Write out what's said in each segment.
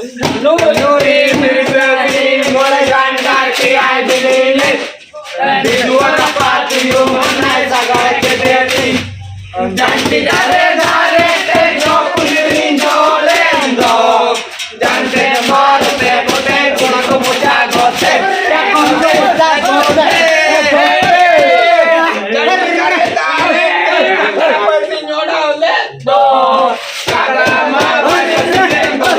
Nuri Mirgani Mulagan Karki I believe Di dua tempat itu menai sagai kediri Janji dare dare te jokulirin jolendo Janji mar te pote kuna kumuja gote Ya konte ya konte Janji dare dare Pasti nyoda ledo Karama bani sembo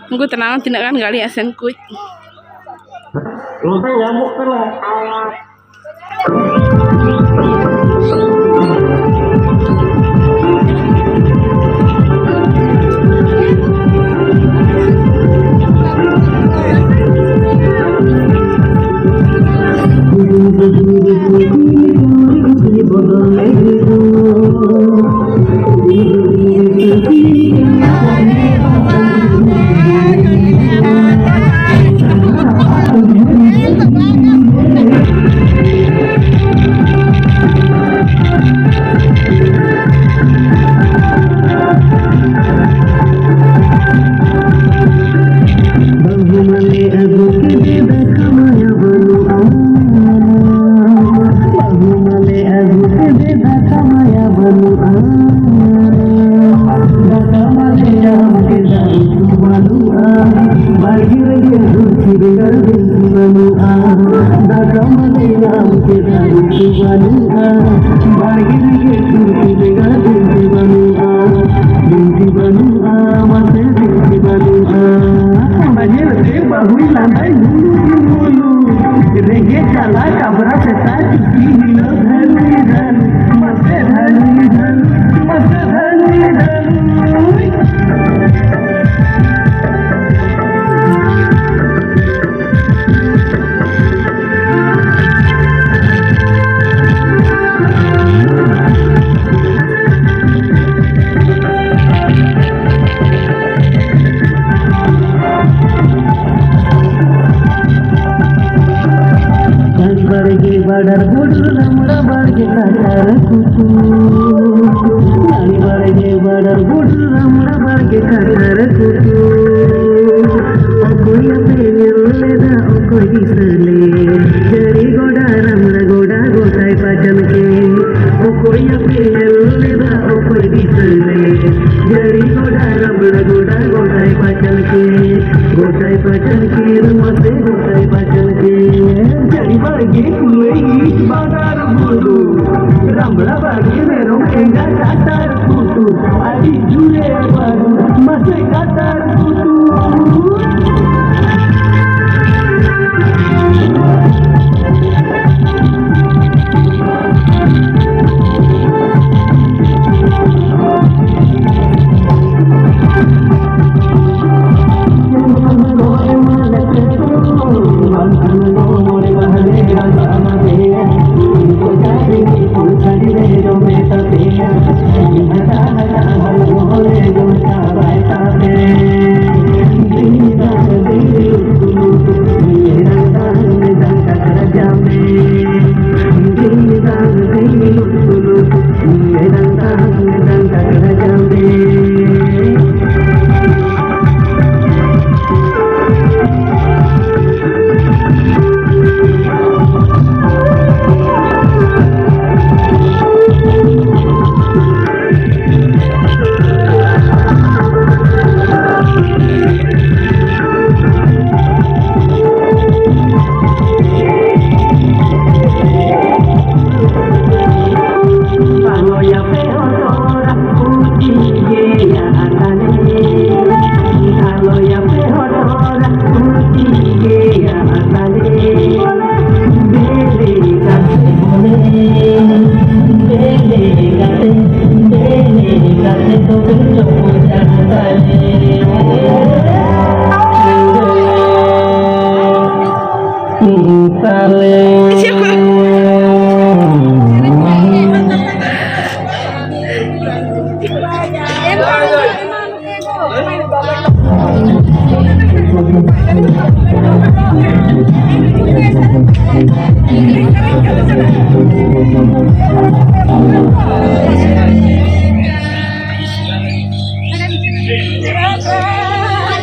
Gue tenang tidak kan kali asen kuit. Lu teh nyamuk kan lah. Banu bagi kakar kutu Okoy apeleda okoy gisale Jari goda ramla goda gotai pajan ke Okoy apeleda okoy gisale Jari goda ramla goda gotai pajan ke rumate gotai pajan ke Jari bagi kulei badar bulu Ramla bagi merong enggak katar kutu Adi jule baru masih katar kutu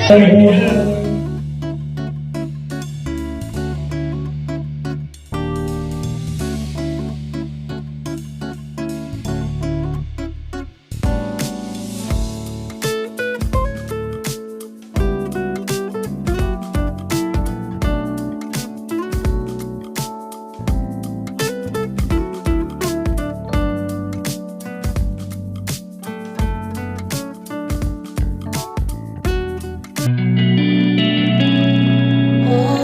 Thank you.